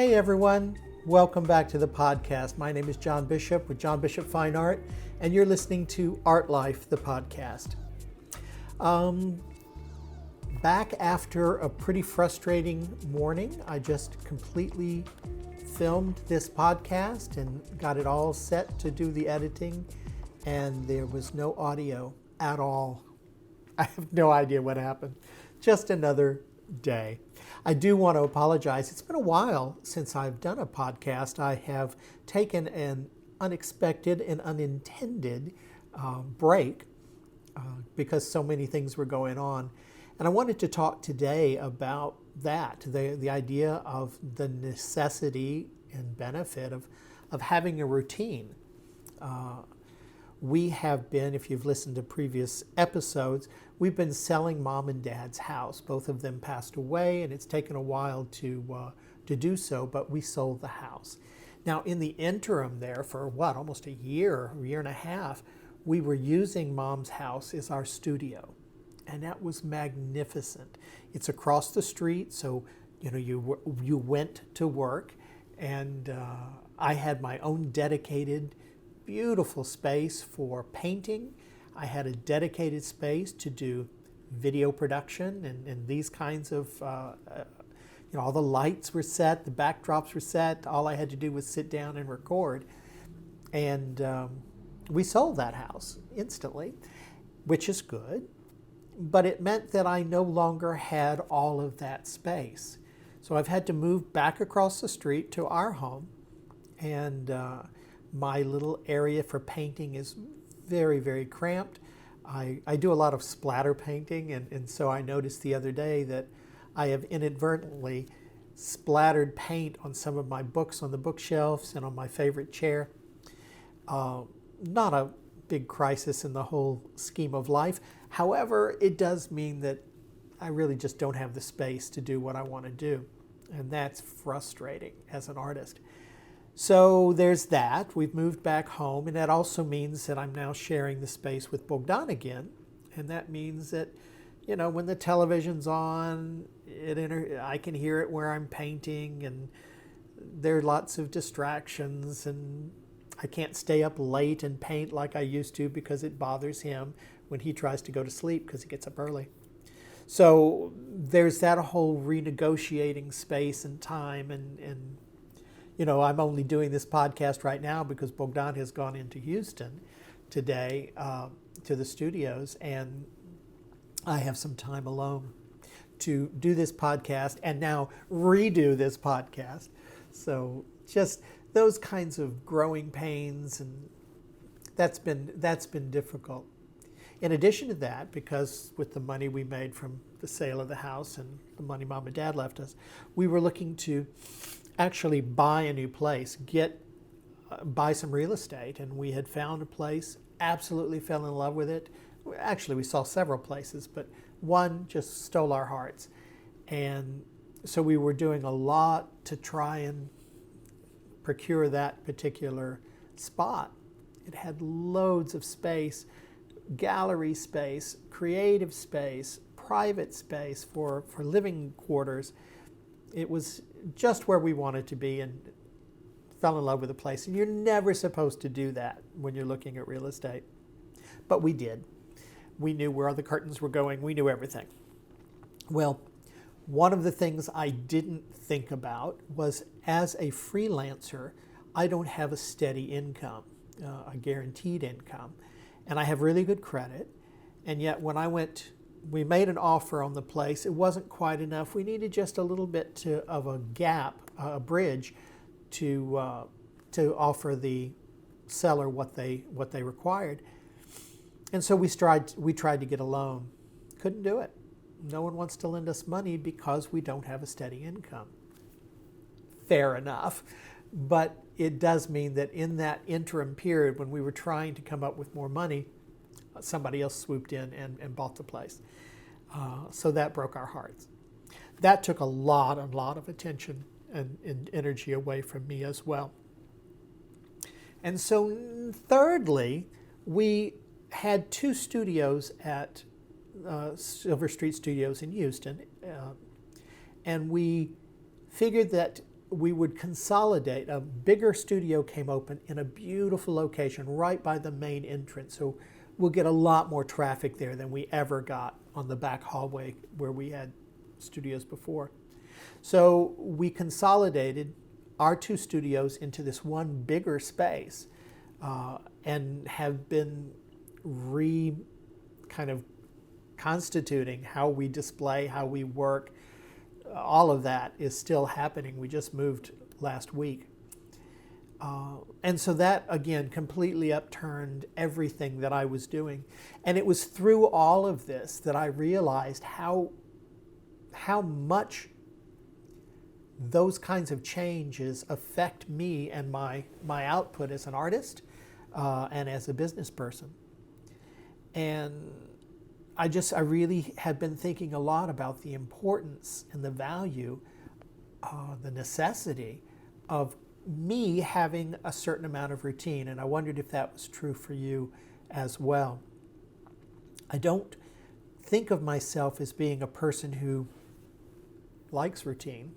Hey everyone, welcome back to the podcast. My name is John Bishop with John Bishop Fine Art, and you're listening to Art Life, the podcast. Back after a pretty frustrating morning, I just completely filmed this podcast and got it all set to do the editing, and there was no audio at all. I have no idea what happened. Just another day. I do want to apologize. It's been a while since I've done a podcast. I have taken an unexpected and unintended break because so many things were going on. And I wanted to talk today about that, the idea of the necessity and benefit of having a routine. We have been, if you've listened to previous episodes, we've been selling Mom and Dad's house. Both of them passed away, and it's taken a while to do so, but we sold the house. Now, in the interim there, for almost a year and a half, we were using Mom's house as our studio, and that was magnificent. It's across the street, so you went to work, and I had my own dedicated beautiful space for painting. I had a dedicated space to do video production and these kinds of, all the lights were set, the backdrops were set. All I had to do was sit down and record. And we sold that house instantly, which is good. But it meant that I no longer had all of that space. So I've had to move back across the street to our home, and my little area for painting is very, very cramped. I do a lot of splatter painting, and so I noticed the other day that I have inadvertently splattered paint on some of my books on the bookshelves and on my favorite chair. Not a big crisis in the whole scheme of life. However, it does mean that I really just don't have the space to do what I want to do, and that's frustrating as an artist. So there's that. We've moved back home, and that also means that I'm now sharing the space with Bogdan again. And that means that, when the television's on, I can hear it where I'm painting, and there are lots of distractions, and I can't stay up late and paint like I used to because it bothers him when he tries to go to sleep because he gets up early. So there's that whole renegotiating space and time, and I'm only doing this podcast right now because Bogdan has gone into Houston today to the studios, and I have some time alone to do this podcast and now redo this podcast. So just those kinds of growing pains, and that's been difficult. In addition to that, because with the money we made from the sale of the house and the money Mom and Dad left us, we were looking to actually buy a new place, buy some real estate, and we had found a place, absolutely fell in love with it. Actually, we saw several places, but one just stole our hearts. And so we were doing a lot to try and procure that particular spot. It had loads of space, gallery space, creative space, private space for living quarters. It was just where we wanted to be, and fell in love with the place. And you're never supposed to do that when you're looking at real estate. But we did. We knew where the curtains were going. We knew everything. Well, one of the things I didn't think about was, as a freelancer, I don't have a steady income, a guaranteed income. And I have really good credit. And yet when we made an offer on the place, it wasn't quite enough. We needed just a little bit of a gap, a bridge, to offer the seller what they required. And so we tried to get a loan. Couldn't do it. No one wants to lend us money because we don't have a steady income. Fair enough. But it does mean that in that interim period when we were trying to come up with more money, somebody else swooped in and bought the place. So that broke our hearts. That took a lot of attention and energy away from me as well. And so thirdly, we had two studios at Silver Street Studios in Houston, and we figured that we would consolidate. A bigger studio came open in a beautiful location right by the main entrance. So we'll get a lot more traffic there than we ever got on the back hallway where we had studios before. So we consolidated our two studios into this one bigger space and have been kind of constituting how we display, how we work. All of that is still happening. We just moved last week. And so that, again, completely upturned everything that I was doing. And it was through all of this that I realized how much those kinds of changes affect me and my output as an artist and as a business person. And I really had been thinking a lot about the importance and the value, the necessity of me having a certain amount of routine. And I wondered if that was true for you as well. I don't think of myself as being a person who likes routine.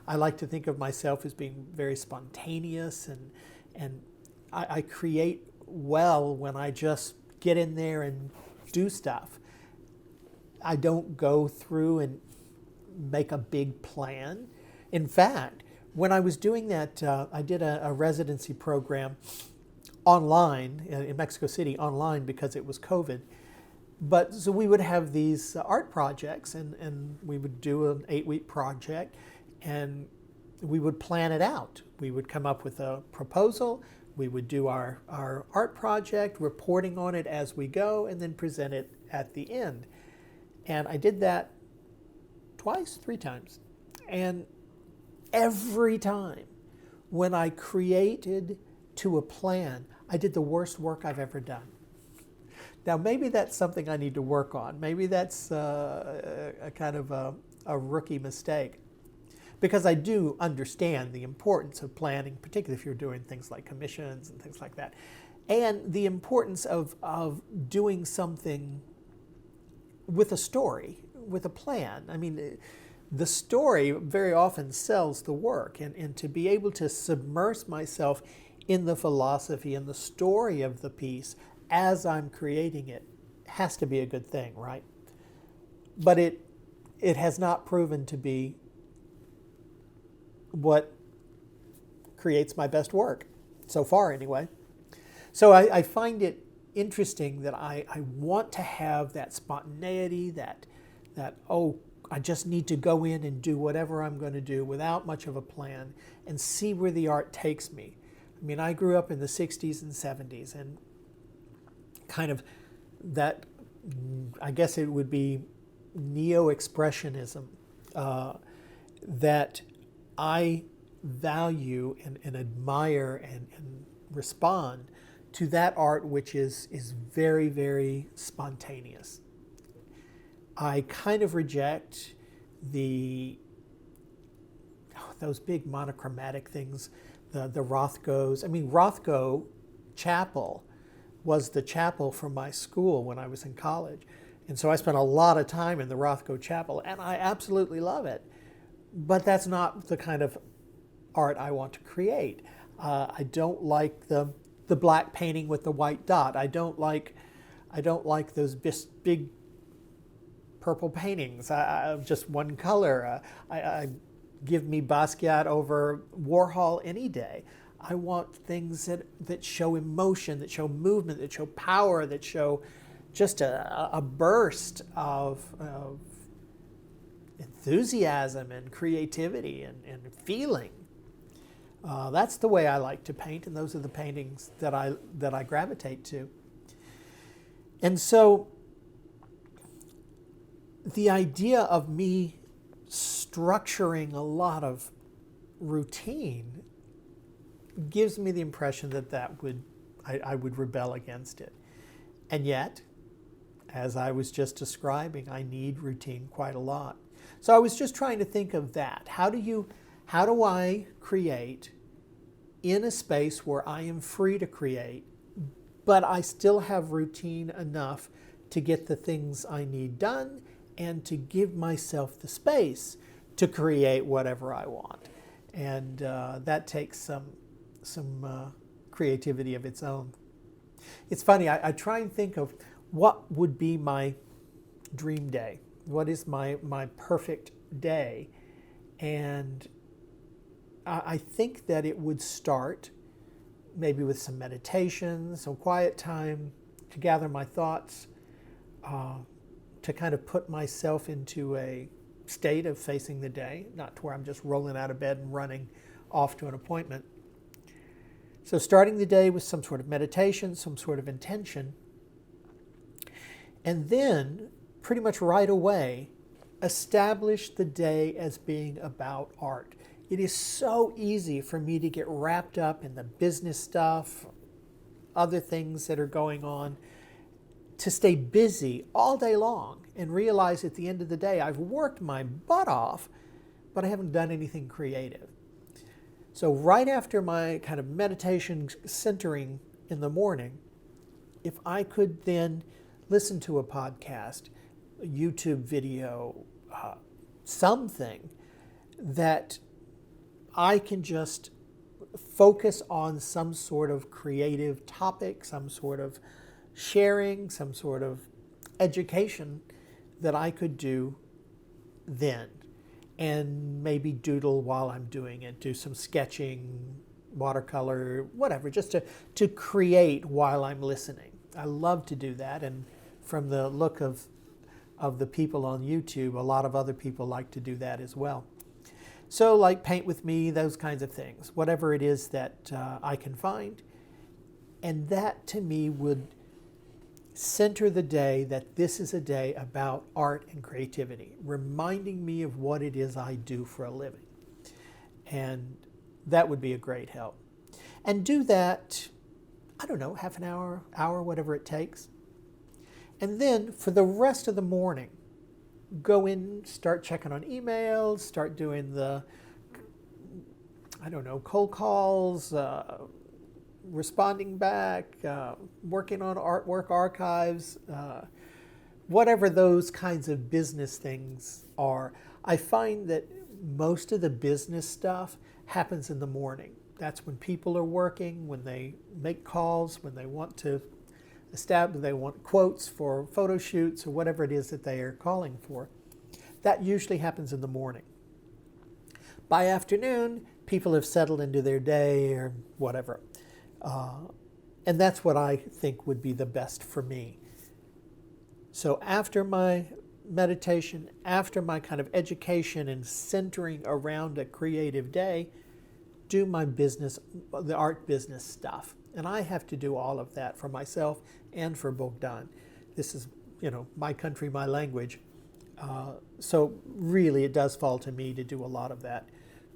I like to think of myself as being very spontaneous, and I create well when I just get in there and do stuff. I don't go through and make a big plan. In fact, when I was doing that, I did a residency program online in Mexico City, online because it was COVID. But so we would have these art projects, and we would do an 8-week project, and we would plan it out. We would come up with a proposal, we would do our art project, reporting on it as we go, and then present it at the end. And I did that 3 times. And every time when I created to a plan, I did the worst work I've ever done. Now, maybe that's something I need to work on. Maybe that's a kind of a rookie mistake. Because I do understand the importance of planning, particularly if you're doing things like commissions and things like that. And the importance of doing something with a story, with a plan. I mean, the story very often sells the work. And to be able to submerge myself in the philosophy and the story of the piece as I'm creating it has to be a good thing, right? But it has not proven to be what creates my best work, so far anyway. So I find it interesting that I want to have that spontaneity, that I just need to go in and do whatever I'm going to do without much of a plan and see where the art takes me. I mean, I grew up in the 60s and 70s, and kind of that, I guess it would be neo-expressionism that I value and admire and respond to that art which is very, very spontaneous. I kind of reject those big monochromatic things, the Rothkos. I mean, Rothko Chapel was the chapel from my school when I was in college. And so I spent a lot of time in the Rothko Chapel, and I absolutely love it. But that's not the kind of art I want to create. I don't like the black painting with the white dot. I don't like those big purple paintings. Just one color. Give me Basquiat over Warhol any day. I want things that show emotion, that show movement, that show power, that show just a burst of enthusiasm and creativity and feeling. That's the way I like to paint, and those are the paintings that I gravitate to. And so the idea of me structuring a lot of routine gives me the impression that I would rebel against it. And yet, as I was just describing, I need routine quite a lot. So I was just trying to think of that. How do I create in a space where I am free to create, but I still have routine enough to get the things I need done and to give myself the space to create whatever I want? And that takes some creativity of its own. It's funny, I try and think of what would be my dream day. What is my perfect day? And I think that it would start maybe with some meditation, some quiet time to gather my thoughts, to kind of put myself into a state of facing the day, not to where I'm just rolling out of bed and running off to an appointment. So starting the day with some sort of meditation, some sort of intention, and then pretty much right away establish the day as being about art. It is so easy for me to get wrapped up in the business stuff, other things that are going on, to stay busy all day long and realize at the end of the day I've worked my butt off, but I haven't done anything creative. So right after my kind of meditation centering in the morning, if I could then listen to a podcast, a YouTube video, something that I can just focus on some sort of creative topic, some sort of sharing, some sort of education that I could do then. And maybe doodle while I'm doing it, do some sketching, watercolor, whatever, just to create while I'm listening. I love to do that, and from the look of the people on YouTube, a lot of other people like to do that as well. So like paint with me, those kinds of things, whatever it is that I can find. And that to me would center the day that this is a day about art and creativity, reminding me of what it is I do for a living. And that would be a great help. And do that, I don't know, half an hour, whatever it takes. And then for the rest of the morning, go in, start checking on emails, start doing the, I don't know, cold calls, responding back, working on artwork archives, whatever those kinds of business things are. I find that most of the business stuff happens in the morning. That's when people are working, when they make calls, when they want to establish, they want quotes for photo shoots or whatever it is that they are calling for. That usually happens in the morning. By afternoon, people have settled into their day or whatever. And that's what I think would be the best for me. So after my meditation, after my kind of education and centering around a creative day, do my business, the art business stuff. And I have to do all of that for myself and for Bogdan. This is, my country, my language. So really it does fall to me to do a lot of that,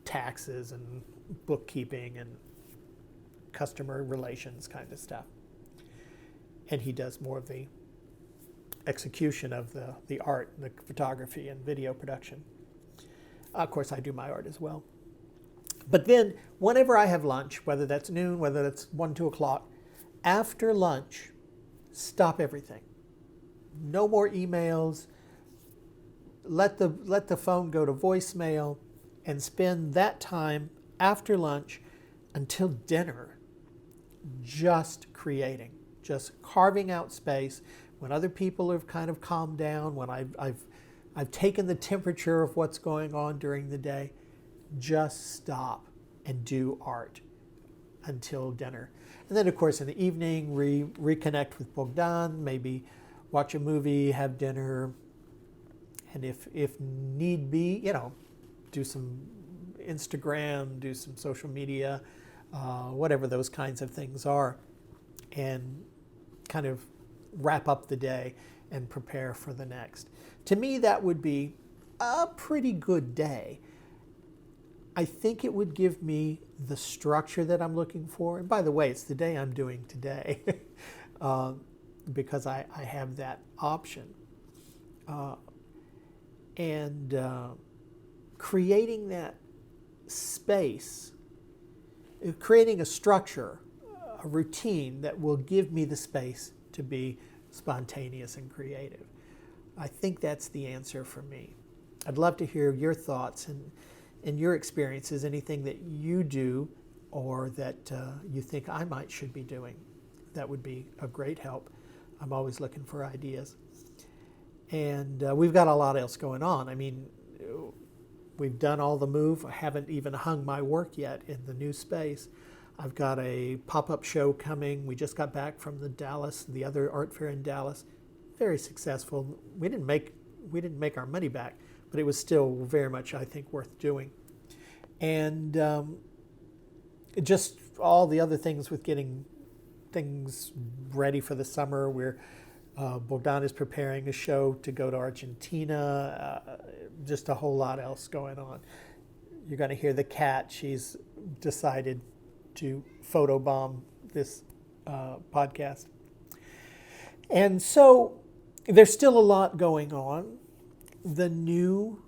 taxes and bookkeeping and customer relations kind of stuff. And he does more of the execution of the art, the photography and video production. Of course, I do my art as well. But then, whenever I have lunch, whether that's noon, whether that's 1, 2 o'clock, after lunch, stop everything. No more emails. Let the phone go to voicemail and spend that time after lunch until dinner just creating, just carving out space. When other people have kind of calmed down, when I've taken the temperature of what's going on during the day, just stop and do art until dinner. And then, of course, in the evening, reconnect with Bogdan, maybe watch a movie, have dinner, and if need be, do some Instagram, do some social media, whatever those kinds of things are, and kind of wrap up the day and prepare for the next. To me, that would be a pretty good day. I think it would give me the structure that I'm looking for. And by the way, it's the day I'm doing today because I have that option. And creating that space, creating a structure, a routine that will give me the space to be spontaneous and creative. I think that's the answer for me. I'd love to hear your thoughts in your experiences, anything that you do or that you think I should be doing. That would be a great help. I'm always looking for ideas. And we've got a lot else going on. I mean, we've done all the move. I haven't even hung my work yet in the new space. I've got a pop-up show coming. We just got back from the other art fair in Dallas. Very successful. We didn't make our money back, but it was still very much, I think, worth doing. And just all the other things with getting things ready for the summer. Bogdan is preparing a show to go to Argentina. Just a whole lot else going on. You're going to hear the cat. She's decided to photobomb this podcast. And so there's still a lot going on. The new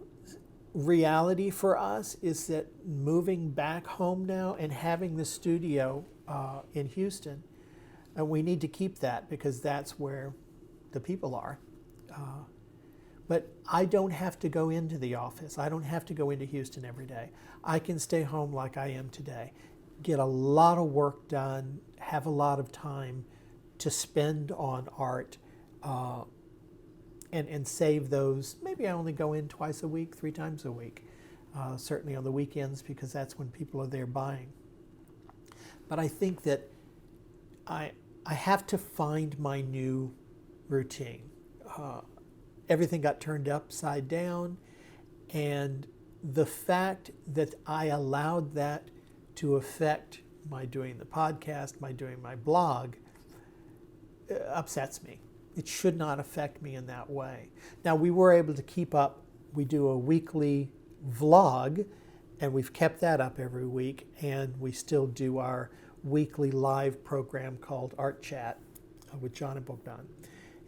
reality for us is that moving back home now and having the studio in Houston, and we need to keep that because that's where the people are. But I don't have to go into the office. I don't have to go into Houston every day. I can stay home like I am today, get a lot of work done, have a lot of time to spend on art, and save those. Maybe I only go in twice a week, 3 times a week, certainly on the weekends because that's when people are there buying. But I think that I have to find my new routine. Everything got turned upside down, and the fact that I allowed that to affect my doing the podcast, my doing my blog, upsets me. It should not affect me in that way. Now, we were able to keep up. We do a weekly vlog, and we've kept that up every week, and we still do our weekly live program called Art Chat with John and Bogdan.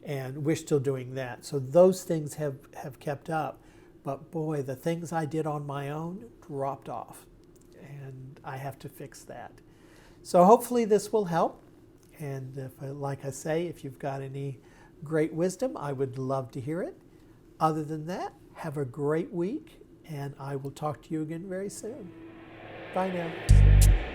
And we're still doing that. So those things have kept up. But boy, the things I did on my own dropped off. And I have to fix that. So hopefully this will help. And like I say, if you've got any great wisdom, I would love to hear it. Other than that, have a great week. And I will talk to you again very soon. Bye now.